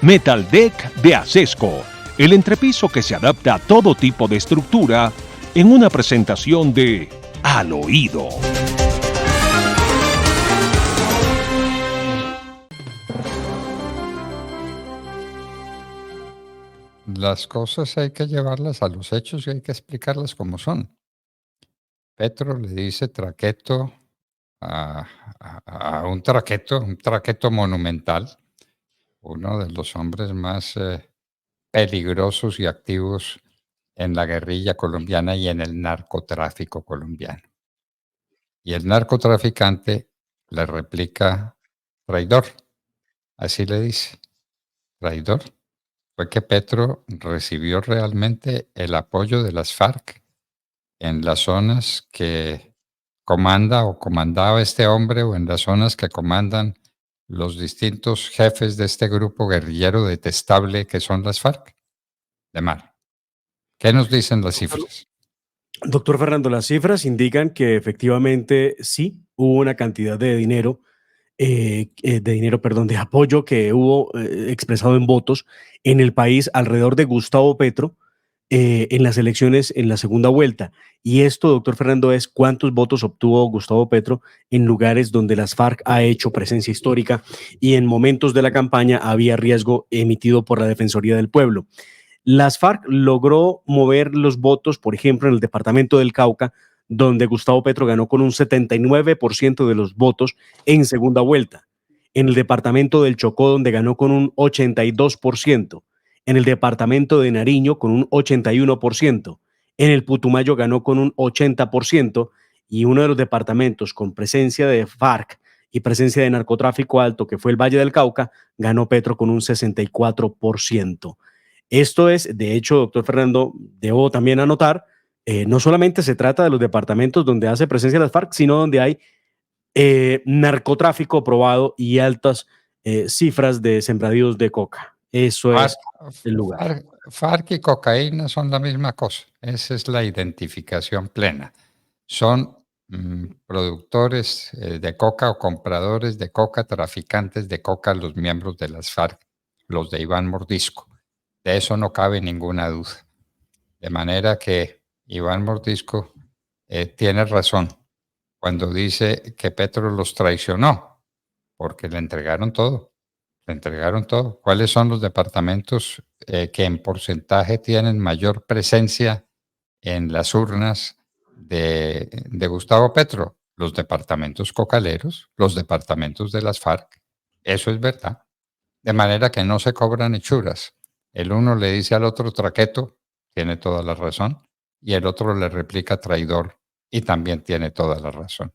Metal Deck de Acesco, el entrepiso que se adapta a todo tipo de estructura en una presentación de Al Oído. Las cosas hay que llevarlas a los hechos y hay que explicarlas como son. Petro le dice traqueto a, a un traqueto monumental, uno de los hombres más peligrosos y activos en la guerrilla colombiana y en el narcotráfico colombiano. Y el narcotraficante le replica traidor, así le dice, traidor. Fue que Petro recibió realmente el apoyo de las FARC en las zonas que comanda o comandaba este hombre o en las zonas que comandan los distintos jefes de este grupo guerrillero detestable que son las FARC de mar. ¿Qué nos dicen las cifras? Doctor Fernando, las cifras indican que efectivamente sí hubo una cantidad de dinero, de apoyo que hubo expresado en votos en el país alrededor de Gustavo Petro en las elecciones en la segunda vuelta. Y esto, doctor Fernando, es cuántos votos obtuvo Gustavo Petro en lugares donde las FARC ha hecho presencia histórica y en momentos de la campaña había riesgo emitido por la Defensoría del Pueblo. Las FARC logró mover los votos, por ejemplo, en el departamento del Cauca, donde Gustavo Petro ganó con un 79% de los votos en segunda vuelta. En el departamento del Chocó, donde ganó con un 82%. En el departamento de Nariño, con un 81%. En el Putumayo ganó con un 80%. Y uno de los departamentos con presencia de FARC y presencia de narcotráfico alto, que fue el Valle del Cauca, ganó Petro con un 64%. Esto es, de hecho, doctor Fernando, debo también anotar, no solamente se trata de los departamentos donde hace presencia las FARC, sino donde hay narcotráfico probado y altas cifras de sembradíos de coca. Eso es el lugar. FARC y cocaína son la misma cosa. Esa es la identificación plena. Son productores de coca o compradores de coca, traficantes de coca, los miembros de las FARC, los de Iván Mordisco. De eso no cabe ninguna duda. De manera que Iván Mordisco tiene razón cuando dice que Petro los traicionó, porque le entregaron todo. Le entregaron todo. ¿Cuáles son los departamentos que en porcentaje tienen mayor presencia en las urnas de Gustavo Petro? Los departamentos cocaleros, los departamentos de las FARC. Eso es verdad. De manera que no se cobran hechuras. El uno le dice al otro traqueto, tiene toda la razón, y el otro le replica traidor, y también tiene toda la razón.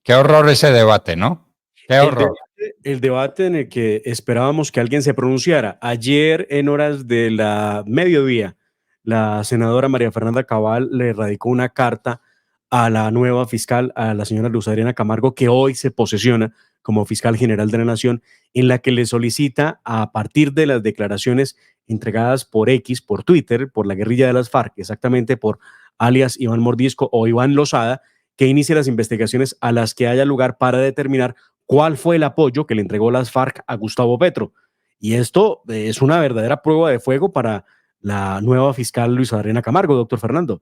Qué horror ese debate, ¿no? Qué horror. El debate en el que esperábamos que alguien se pronunciara. Ayer, en horas de la mediodía, la senadora María Fernanda Cabal le radicó una carta a la nueva fiscal, a la señora Luz Adriana Camargo, que hoy se posesiona como fiscal general de la Nación, en la que le solicita, a partir de las declaraciones entregadas por X, por Twitter, por la guerrilla de las FARC, exactamente por alias Iván Mordisco o Iván Lozada, que inicie las investigaciones a las que haya lugar para determinar cuál fue el apoyo que le entregó las FARC a Gustavo Petro. Y esto es una verdadera prueba de fuego para la nueva fiscal Luis Adriana Camargo, doctor Fernando,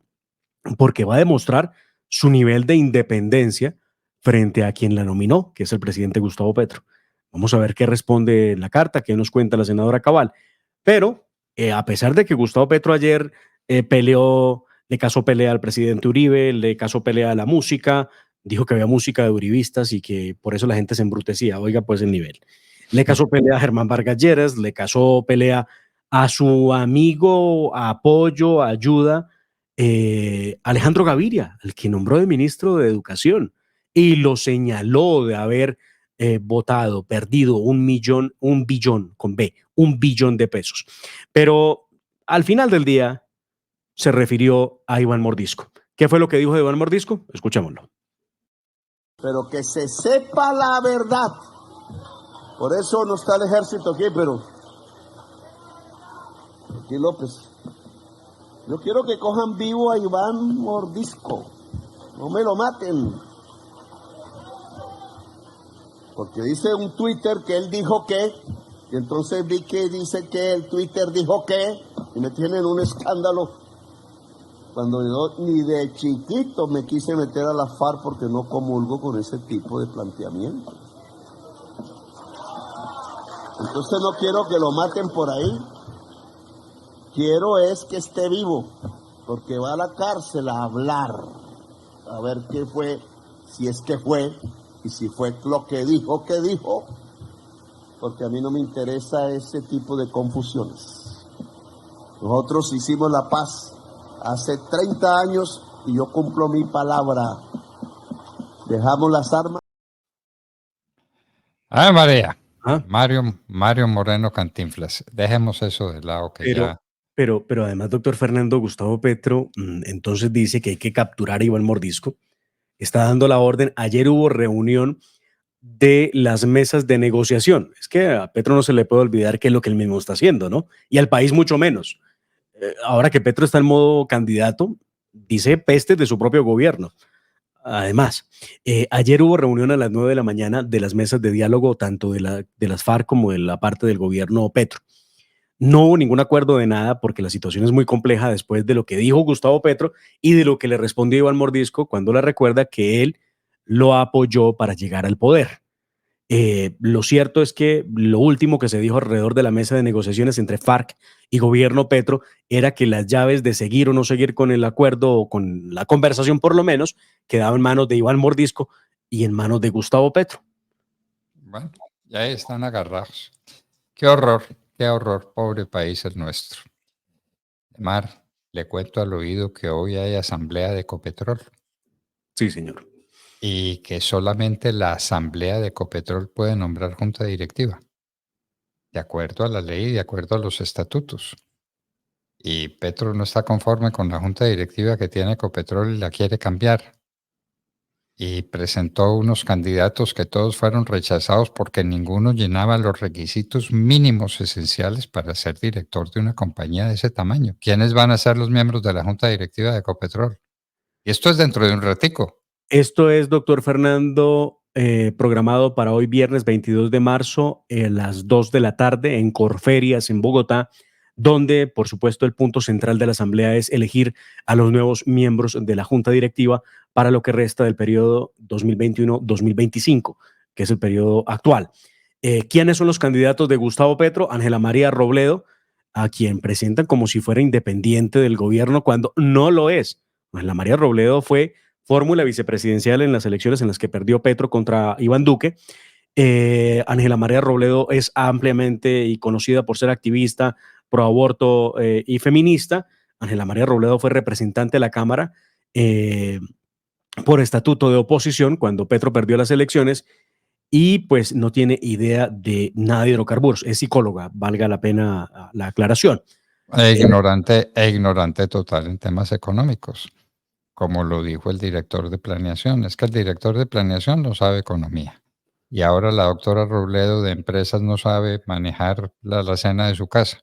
porque va a demostrar su nivel de independencia frente a quien la nominó, que es el presidente Gustavo Petro. Vamos a ver qué responde la carta, qué nos cuenta la senadora Cabal. Pero a pesar de que Gustavo Petro ayer peleó, le casó pelea al presidente Uribe, le casó pelea a la música, dijo que había música de uribistas y que por eso la gente se embrutecía. Oiga, pues el nivel. Le casó pelea a Germán Vargas Lleras, le casó pelea a su amigo, apoyo, ayuda, Alejandro Gaviria, el que nombró de ministro de Educación, y lo señaló de haber votado, perdido un billón de pesos. Pero al final del día se refirió a Iván Mordisco. ¿Qué fue lo que dijo de Iván Mordisco? Escuchémoslo. Pero que se sepa la verdad. Por eso no está el ejército aquí, pero aquí López. Yo quiero que cojan vivo a Iván Mordisco. No me lo maten. Porque dice un Twitter que él dijo que Y entonces vi que dice que el Twitter dijo que, y me tienen un escándalo, cuando yo ni de chiquito me quise meter a la FARC porque no comulgo con ese tipo de planteamiento. Entonces no quiero que lo maten por ahí, quiero es que esté vivo, porque va a la cárcel a hablar, a ver qué fue, si es que fue, y si fue lo que dijo, porque a mí no me interesa ese tipo de confusiones. Nosotros hicimos la paz hace 30 años y yo cumplo mi palabra. Dejamos las armas. Ah, María. ¿Ah? Mario Moreno Cantinflas. Dejemos eso de lado que ya. Pero además, doctor Fernando, Gustavo Petro entonces dice que hay que capturar a Iván Mordisco. Está dando la orden. Ayer hubo reunión de las mesas de negociación. Es que a Petro no se le puede olvidar qué es lo que él mismo está haciendo, ¿no? Y al país mucho menos. Ahora que Petro está en modo candidato, dice pestes de su propio gobierno. Además, ayer hubo reunión a las 9 de la mañana de las mesas de diálogo, tanto de las FARC como de la parte del gobierno Petro. No hubo ningún acuerdo de nada porque la situación es muy compleja después de lo que dijo Gustavo Petro y de lo que le respondió Iván Mordisco cuando le recuerda que él lo apoyó para llegar al poder. Lo cierto es que lo último que se dijo alrededor de la mesa de negociaciones entre FARC y gobierno Petro era que las llaves de seguir o no seguir con el acuerdo o con la conversación por lo menos quedaban en manos de Iván Mordisco y en manos de Gustavo Petro. Bueno, ya están agarrados. Qué horror, pobre país el nuestro. Mar, le cuento al oído que hoy hay asamblea de Ecopetrol Sí, señor. y que solamente la asamblea de Ecopetrol puede nombrar junta directiva, de acuerdo a la ley, de acuerdo a los estatutos. Y Petro no está conforme con la junta directiva que tiene Ecopetrol y la quiere cambiar. Y presentó unos candidatos que todos fueron rechazados porque ninguno llenaba los requisitos mínimos esenciales para ser director de una compañía de ese tamaño. ¿Quiénes van a ser los miembros de la junta directiva de Ecopetrol? Y esto es dentro de un ratico. Esto es, doctor Fernando, programado para hoy viernes 22 de marzo a las 2 de la tarde en Corferias, en Bogotá, donde, por supuesto, el punto central de la asamblea es elegir a los nuevos miembros de la junta directiva para lo que resta del periodo 2021-2025, que es el periodo actual. ¿Quiénes son los candidatos de Gustavo Petro? Ángela María Robledo, a quien presentan como si fuera independiente del gobierno cuando no lo es. Ángela María Robledo fue fórmula vicepresidencial en las elecciones en las que perdió Petro contra Iván Duque. Ángela María Robledo es ampliamente y conocida por ser activista pro aborto y feminista. Ángela María Robledo fue representante de la Cámara por estatuto de oposición cuando Petro perdió las elecciones y pues no tiene idea de nada de hidrocarburos. Es psicóloga, valga la pena la aclaración. Ignorante total en temas económicos, como lo dijo el director de planeación. Es que el director de planeación no sabe economía. Y ahora la doctora Robledo de empresas no sabe manejar la alacena de su casa.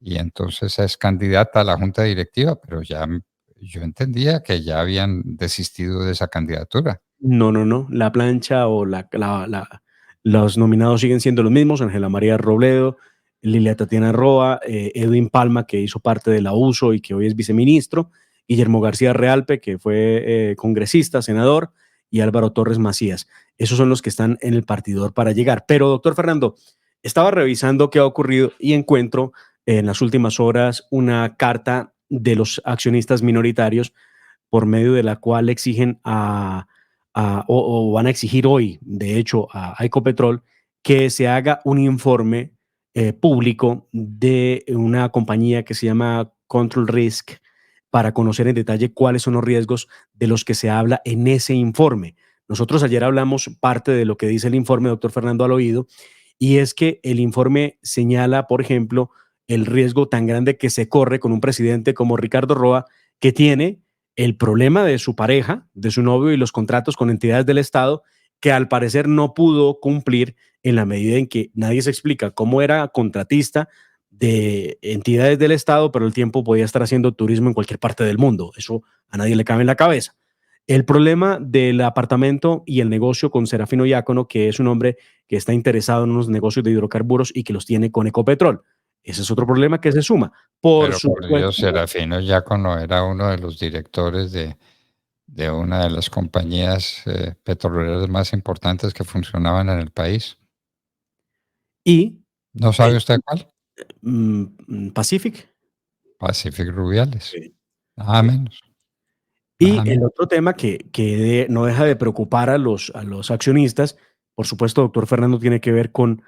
Y entonces es candidata a la junta directiva, pero ya yo entendía que ya habían desistido de esa candidatura. No. La plancha o los nominados siguen siendo los mismos: Ángela María Robledo, Lilia Tatiana Roa, Edwin Palma, que hizo parte de la USO y que hoy es viceministro, Guillermo García Realpe, que fue congresista, senador, y Álvaro Torres Macías. Esos son los que están en el partidor para llegar. Pero, doctor Fernando, estaba revisando qué ha ocurrido y encuentro en las últimas horas una carta de los accionistas minoritarios por medio de la cual exigen o van a exigir hoy, de hecho, a Ecopetrol que se haga un informe público de una compañía que se llama Control Risk para conocer en detalle cuáles son los riesgos de los que se habla en ese informe. Nosotros ayer hablamos parte de lo que dice el informe, doctor Fernando, al oído, y es que el informe señala, por ejemplo, el riesgo tan grande que se corre con un presidente como Ricardo Roa, que tiene el problema de su pareja, de su novio y los contratos con entidades del Estado, que al parecer no pudo cumplir en la medida en que nadie se explica cómo era contratista de entidades del Estado, pero al tiempo podía estar haciendo turismo en cualquier parte del mundo. Eso a nadie le cabe en la cabeza. El problema del apartamento y el negocio con Serafino Diácono, que es un hombre que está interesado en unos negocios de hidrocarburos y que los tiene con Ecopetrol. Ese es otro problema que se suma. Por Pero por Dios, supuesto, Serafino Diácono era uno de los directores de una de las compañías petroleras más importantes que funcionaban en el país. y ¿No sabe usted cuál? Pacific. Pacific Rubiales. Sí, Nada sí. menos. Y Nada el menos. otro tema que no deja de preocupar a los accionistas, por supuesto, doctor Fernando, tiene que ver con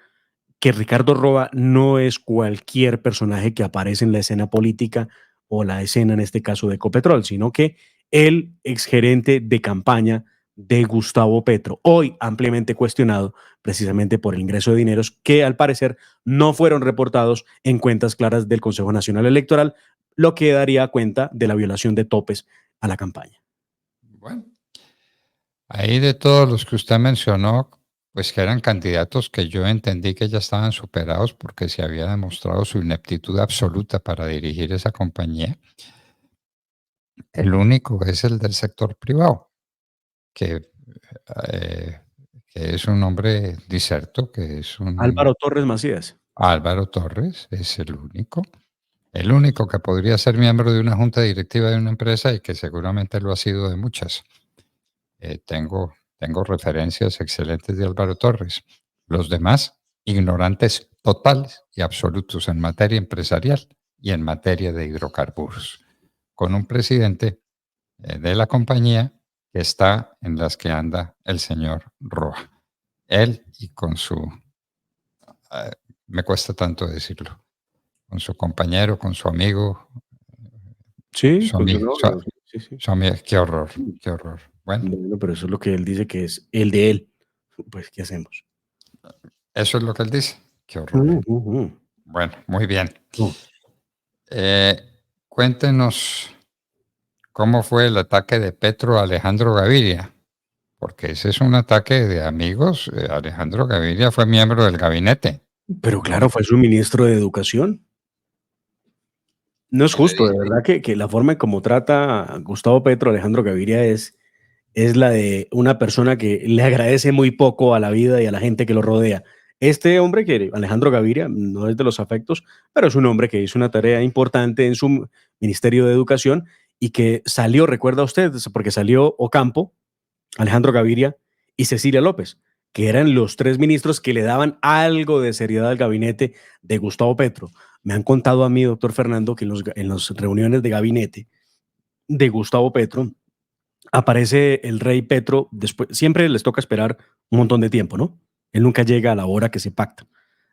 que Ricardo Roa no es cualquier personaje que aparece en la escena política o la escena, en este caso, de Ecopetrol, sino que el exgerente de campaña de Gustavo Petro, hoy ampliamente cuestionado precisamente por el ingreso de dineros que al parecer no fueron reportados en cuentas claras del Consejo Nacional Electoral, lo que daría cuenta de la violación de topes a la campaña. Bueno, ahí de todos los que usted mencionó, pues que eran candidatos que yo entendí que ya estaban superados porque se había demostrado su ineptitud absoluta para dirigir esa compañía. El único es el del sector privado, que, eh, que es un hombre diserto, que es un Álvaro Torres Macías. Álvaro Torres, es el único que podría ser miembro de una junta directiva de una empresa y que seguramente lo ha sido de muchas. Tengo referencias excelentes de Álvaro Torres. Los demás, ignorantes totales y absolutos en materia empresarial y en materia de hidrocarburos, con un presidente de la compañía que está en las que anda el señor Roa. Él y con su, eh, me cuesta tanto decirlo, con su compañero, con su amigo, Sí, su con su amigo, novio. Sí, sí. qué horror, qué horror. Bueno, Bueno, pero eso es lo que él dice que es el de él. Pues, ¿qué hacemos? eso es lo que él dice, qué horror. Bueno, muy bien. Eh, Cuéntenos cómo fue el ataque de Petro a Alejandro Gaviria, porque ese es un ataque de amigos. Alejandro Gaviria fue miembro del gabinete. Pero No, claro, fue su ministro de Educación. No es ¿qué le justo, de dice? verdad que la forma en cómo trata a Gustavo Petro, Alejandro Gaviria, es la de una persona que le agradece muy poco a la vida y a la gente que lo rodea. Este hombre, que Alejandro Gaviria, no es de los afectos, pero es un hombre que hizo una tarea importante en su Ministerio de Educación y que salió, recuerda usted, porque salió Ocampo, Alejandro Gaviria y Cecilia López, que eran los tres ministros que le daban algo de seriedad al gabinete de Gustavo Petro. Me han contado a mí, doctor Fernando, que en las reuniones de gabinete de Gustavo Petro aparece el rey Petro, después, siempre les toca esperar un montón de tiempo, ¿no? Él nunca llega a la hora que se pacta,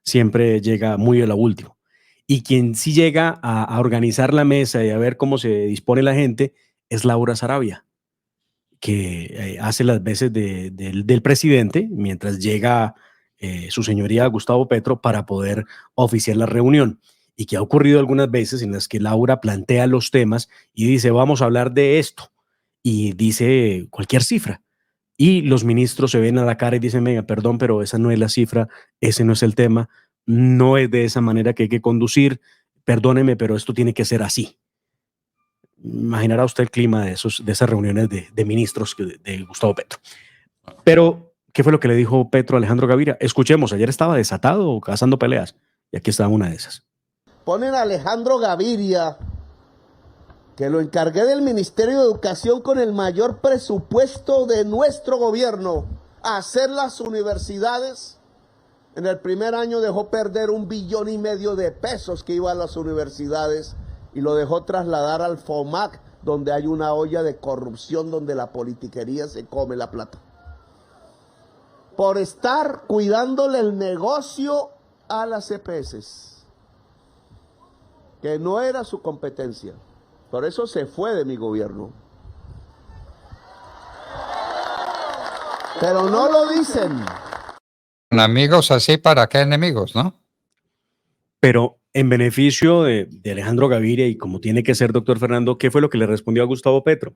siempre llega muy a lo último. Y quien sí llega a organizar la mesa y a ver cómo se dispone la gente es Laura Sarabia, que hace las veces del presidente mientras llega su señoría Gustavo Petro para poder oficiar la reunión. Y que ha ocurrido algunas veces en las que Laura plantea los temas y dice, vamos a hablar de esto. Y dice cualquier cifra. Y los ministros se ven a la cara y dicen, venga, perdón, pero esa no es la cifra, ese no es el tema, no es de esa manera que hay que conducir, perdóneme, pero esto tiene que ser así. Imaginará usted el clima de esas reuniones de ministros de Gustavo Petro. Pero, ¿qué fue lo que le dijo Petro a Alejandro Gaviria? Escuchemos, ayer estaba desatado o cazando peleas, y aquí está una de esas. Ponen a Alejandro Gaviria, que lo encargué del Ministerio de Educación con el mayor presupuesto de nuestro gobierno, a hacer las universidades. En el primer año dejó perder 1,5 billones de pesos que iba a las universidades y lo dejó trasladar al FOMAC, donde hay una olla de corrupción donde la politiquería se come la plata. Por estar cuidándole el negocio a las EPS, que no era su competencia. Por eso se fue de mi gobierno. Pero no lo dicen. Con amigos así, ¿para qué enemigos, no? Pero en beneficio de Alejandro Gaviria y como tiene que ser, doctor Fernando, ¿qué fue lo que le respondió a Gustavo Petro?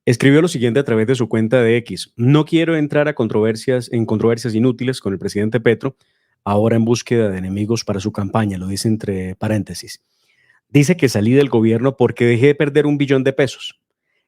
Escribió lo siguiente a través de su cuenta de X. No quiero entrar en controversias inútiles con el presidente Petro, ahora en búsqueda de enemigos para su campaña, lo dice entre paréntesis. Dice que salí del gobierno porque dejé de perder 1 billón de pesos.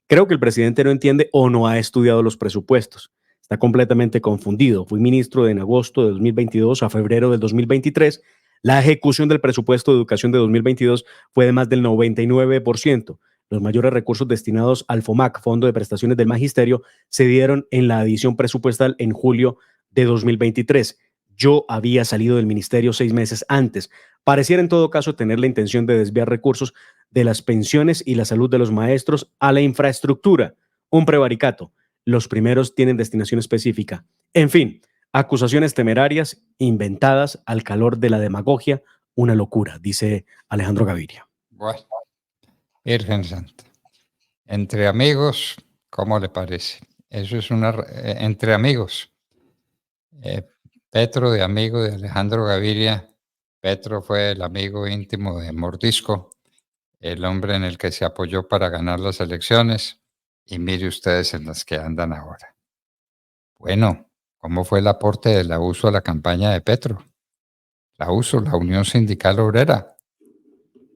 Creo que el presidente no entiende o no ha estudiado los presupuestos. Está completamente confundido. Fui ministro en agosto de 2022 a febrero del 2023. La ejecución del presupuesto de educación de 2022 fue de más del 99%. Los mayores recursos destinados al FOMAC, Fondo de Prestaciones del Magisterio, se dieron en la adición presupuestal en julio de 2023. Yo había salido del ministerio 6 meses antes. Pareciera en todo caso tener la intención de desviar recursos de las pensiones y la salud de los maestros a la infraestructura. Un prevaricato. Los primeros tienen destinación específica. En fin, acusaciones temerarias, inventadas al calor de la demagogia, una locura, dice Alejandro Gaviria. Bueno, Virgen Santa. Entre amigos, ¿cómo le parece? Eso es entre amigos. Petro de amigo de Alejandro Gaviria. Petro fue el amigo íntimo de Mordisco, el hombre en el que se apoyó para ganar las elecciones. Y mire ustedes en las que andan ahora. Bueno, ¿cómo fue el aporte de la USO a la campaña de Petro? La USO, la Unión Sindical Obrera,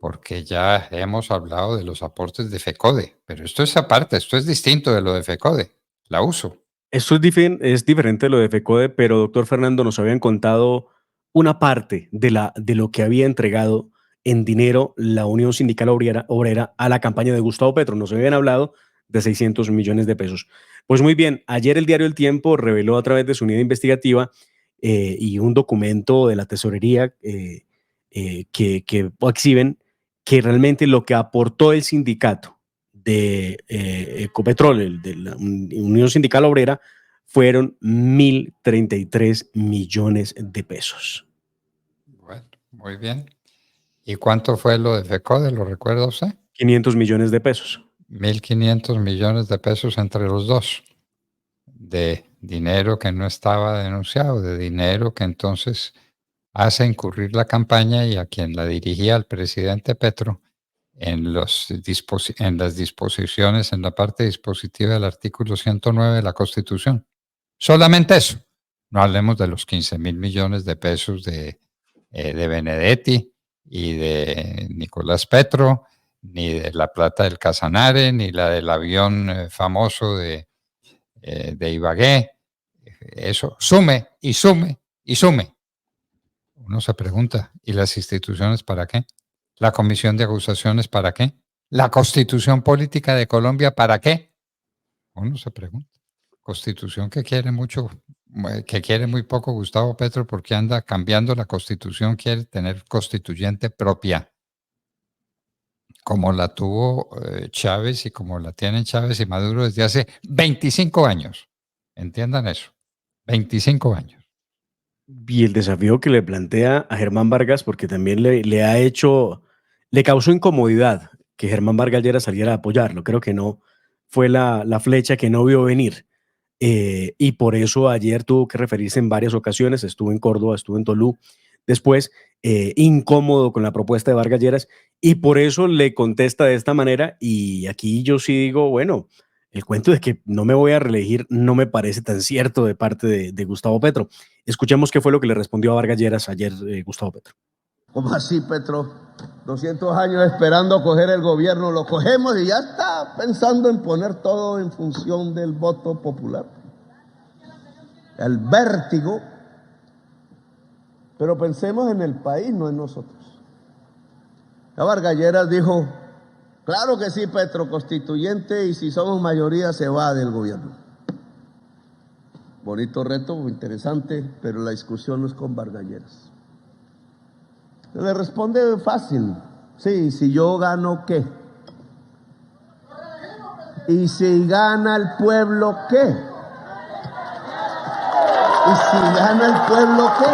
porque ya hemos hablado de los aportes de FECODE, pero esto es aparte, esto es distinto de lo de FECODE, la USO. Esto es diferente de lo de FECODE, pero doctor Fernando, nos habían contado una parte de lo que había entregado en dinero la Unión Sindical Obrera a la campaña de Gustavo Petro. Nos habían hablado de 600 millones de pesos. Pues muy bien, ayer el diario El Tiempo reveló a través de su unidad investigativa y un documento de la tesorería que exhiben que realmente lo que aportó el sindicato de Ecopetrol, de la Unión Sindical Obrera, fueron 1.033 millones de pesos. Bueno, muy bien. ¿Y cuánto fue lo de FECODE? ¿Lo recuerda usted? 500 millones de pesos. 1.500 millones de pesos entre los dos, de dinero que no estaba denunciado, de dinero que entonces hace incurrir la campaña y a quien la dirigía el presidente Petro en las disposiciones, en la parte dispositiva del artículo 109 de la Constitución. Solamente eso. No hablemos de los 15.000 millones de pesos de Benedetti y de Nicolás Petro, ni de la plata del Casanare, ni la del avión famoso de Ibagué. Eso sume y sume y sume. Uno se pregunta, ¿y las instituciones para qué? ¿La Comisión de Acusaciones para qué? ¿La Constitución Política de Colombia para qué? Uno se pregunta. Constitución que quiere mucho, que quiere muy poco Gustavo Petro porque anda cambiando la Constitución, quiere tener constituyente propia, como la tuvo Chávez y como la tienen Chávez y Maduro desde hace 25 años. Entiendan eso, 25 años. Y el desafío que le plantea a Germán Vargas, porque también le causó incomodidad que Germán Vargas Lleras saliera a apoyarlo. Creo que no fue la flecha que no vio venir. Y por eso ayer tuvo que referirse en varias ocasiones, estuvo en Córdoba, estuvo en Tolú, después incómodo con la propuesta de Vargas Lleras, y por eso le contesta de esta manera. Y aquí yo sí digo, bueno, el cuento de que no me voy a reelegir no me parece tan cierto de parte de Gustavo Petro. Escuchemos qué fue lo que le respondió a Vargas Lleras ayer Gustavo Petro. ¿Cómo así, Petro? 200 años esperando coger el gobierno, lo cogemos y ya está pensando en poner todo en función del voto popular. El vértigo. Pero pensemos en el país, no en nosotros. Ya Vargas Lleras dijo, claro que sí, Petro, constituyente, y si somos mayoría se va del gobierno. Bonito reto, interesante, pero la discusión no es con Vargas Lleras. Le responde fácil. Sí, si yo gano, ¿qué? Y si gana el pueblo, ¿qué? Y si gana el pueblo, ¿qué?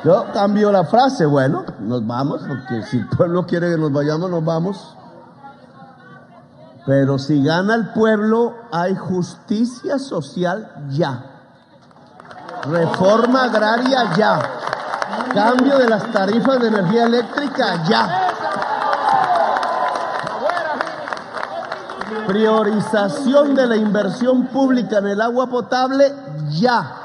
Yo cambio la frase, bueno, nos vamos, porque si el pueblo quiere que nos vayamos, nos vamos. Pero si gana el pueblo, hay justicia social ya. Reforma agraria ya. Cambio de las tarifas de energía eléctrica ya. Priorización de la inversión pública en el agua potable ya.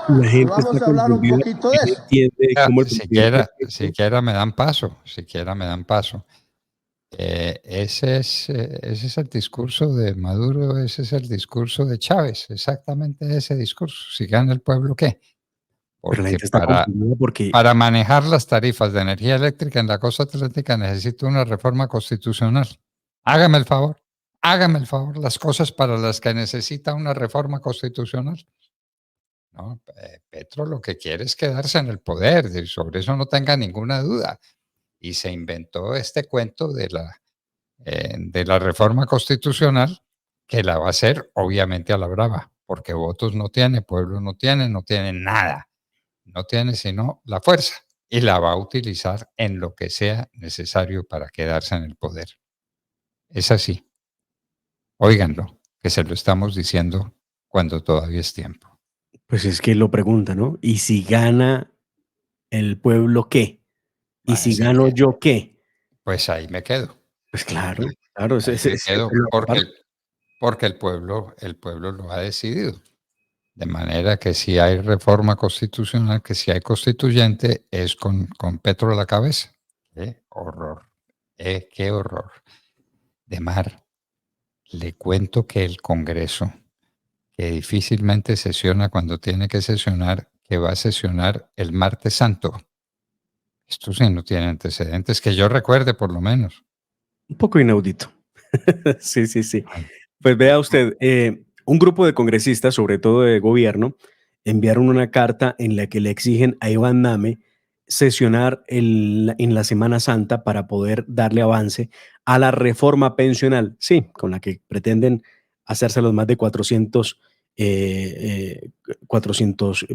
La gente Vamos está a hablar un confundida, poquito de eso. entiende cómo el presidente- Siquiera me dan paso, siquiera me dan paso. Ese es el discurso de Maduro, ese es el discurso de Chávez, exactamente ese discurso. Si gana el pueblo, ¿qué? Pero la Porque gente está confundida porque para manejar las tarifas de energía eléctrica en la costa atlántica necesito una reforma constitucional. Hágame el favor, las cosas para las que necesita una reforma constitucional. No, Petro lo que quiere es quedarse en el poder, sobre eso no tenga ninguna duda. Y se inventó este cuento de la reforma constitucional, que la va a hacer obviamente a la brava, porque votos no tiene, pueblo no tiene nada. No tiene sino la fuerza y la va a utilizar en lo que sea necesario para quedarse en el poder. Es así. Óiganlo, que se lo estamos diciendo cuando todavía es tiempo. pues es que lo pregunta, ¿no? ¿Y si gana el pueblo qué? ¿Y si Así gano que, yo qué? pues ahí me quedo. Pues claro, claro, Ahí me quedo pero aparte, porque el pueblo lo ha decidido. De manera que si hay reforma constitucional, que si hay constituyente, es con Petro a la cabeza. ¡Qué horror! ¡Qué horror! De Mar, le cuento que el Congreso, que difícilmente sesiona cuando tiene que sesionar, que va a sesionar el martes santo. Esto sí no tiene antecedentes, que yo recuerde por lo menos. un poco inaudito. Sí, sí, sí. Bueno, Pues vea usted, un grupo de congresistas, sobre todo de gobierno, enviaron una carta en la que le exigen a Iván Name sesionar en la Semana Santa para poder darle avance a la reforma pensional, sí, con la que pretenden hacerse los más de 400,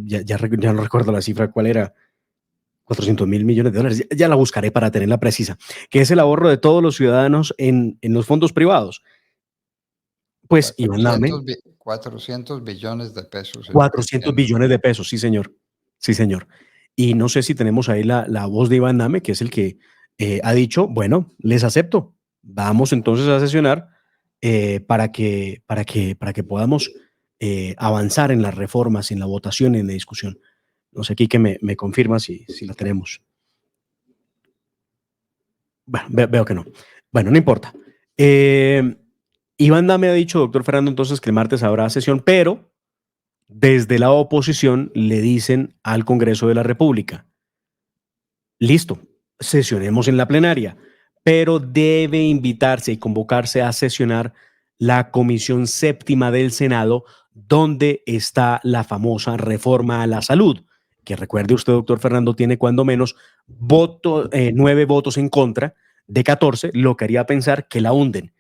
ya no recuerdo la cifra, ¿cuál era? 400.000 millones de dólares, ya la buscaré para tenerla precisa, que es el ahorro de todos los ciudadanos en los fondos privados. Pues Iván Name, 400 billones de pesos. Es lo que 400 tiene. billones de pesos, sí, señor. Sí, señor. Y no sé si tenemos ahí la voz de Iván Name, que es el que ha dicho, bueno, les acepto. Vamos entonces a sesionar para que podamos avanzar en las reformas, en la votación, en la discusión. No sé aquí que me confirma si la tenemos. Bueno, veo que no. Bueno, no importa. Iván Name ha dicho, doctor Fernando, entonces que el martes habrá sesión, pero desde la oposición le dicen al Congreso de la República, listo, sesionemos en la plenaria, pero debe invitarse y convocarse a sesionar la Comisión Séptima del Senado, donde está la famosa reforma a la salud, que recuerde usted, doctor Fernando, tiene cuando menos 9 votos en contra de 14, lo que haría pensar que la hunden.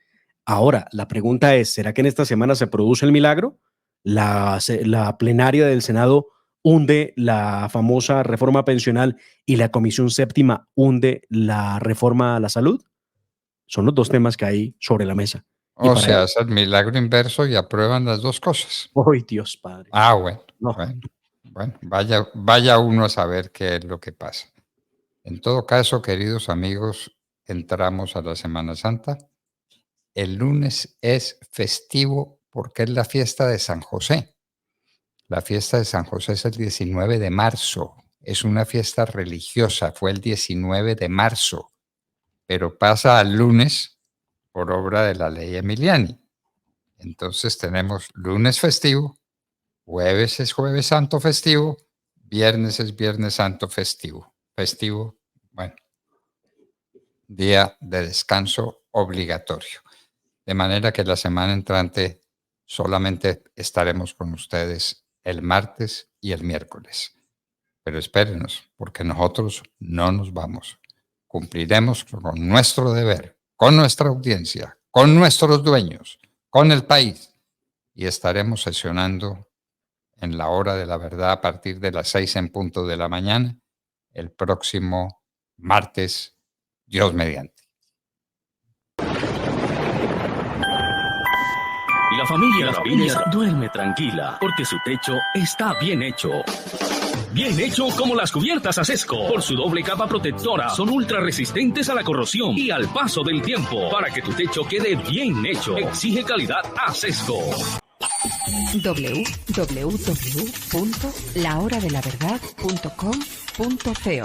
Ahora, la pregunta es, ¿será que en esta semana se produce el milagro? La plenaria del Senado hunde la famosa reforma pensional y la Comisión Séptima hunde la reforma a la salud. Son los dos temas que hay sobre la mesa. O sea, hace el milagro inverso y aprueban las dos cosas. ¡Ay, Dios Padre! Bueno, No. bueno, vaya uno a saber qué es lo que pasa. En todo caso, queridos amigos, entramos a la Semana Santa. El lunes es festivo porque es la fiesta de San José. La fiesta de San José es el 19 de marzo. Es una fiesta religiosa, fue el 19 de marzo, pero pasa al lunes por obra de la ley Emiliani. Entonces tenemos lunes festivo, jueves es jueves santo festivo, viernes es viernes santo festivo. Festivo, bueno, día de descanso obligatorio. De manera que la semana entrante solamente estaremos con ustedes el martes y el miércoles. Pero espérenos, porque nosotros no nos vamos. Cumpliremos con nuestro deber, con nuestra audiencia, con nuestros dueños, con el país. Y estaremos sesionando en la hora de la verdad a partir de las 6 en punto de la mañana, el próximo martes, Dios mediante. La familia Ramírez duerme tranquila porque su techo está bien hecho. Bien hecho como las cubiertas Acesco. Por su doble capa protectora, son ultra resistentes a la corrosión y al paso del tiempo. Para que tu techo quede bien hecho, exige calidad Acesco. www.lahoradelaverdad.com.co.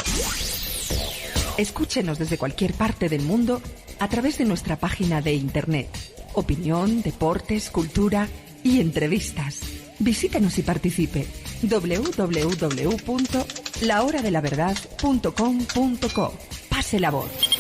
Escúchenos desde cualquier parte del mundo a través de nuestra página de internet. Opinión, deportes, cultura y entrevistas. Visítenos y participe. www.lahoradelaverdad.com.co. Pase la voz.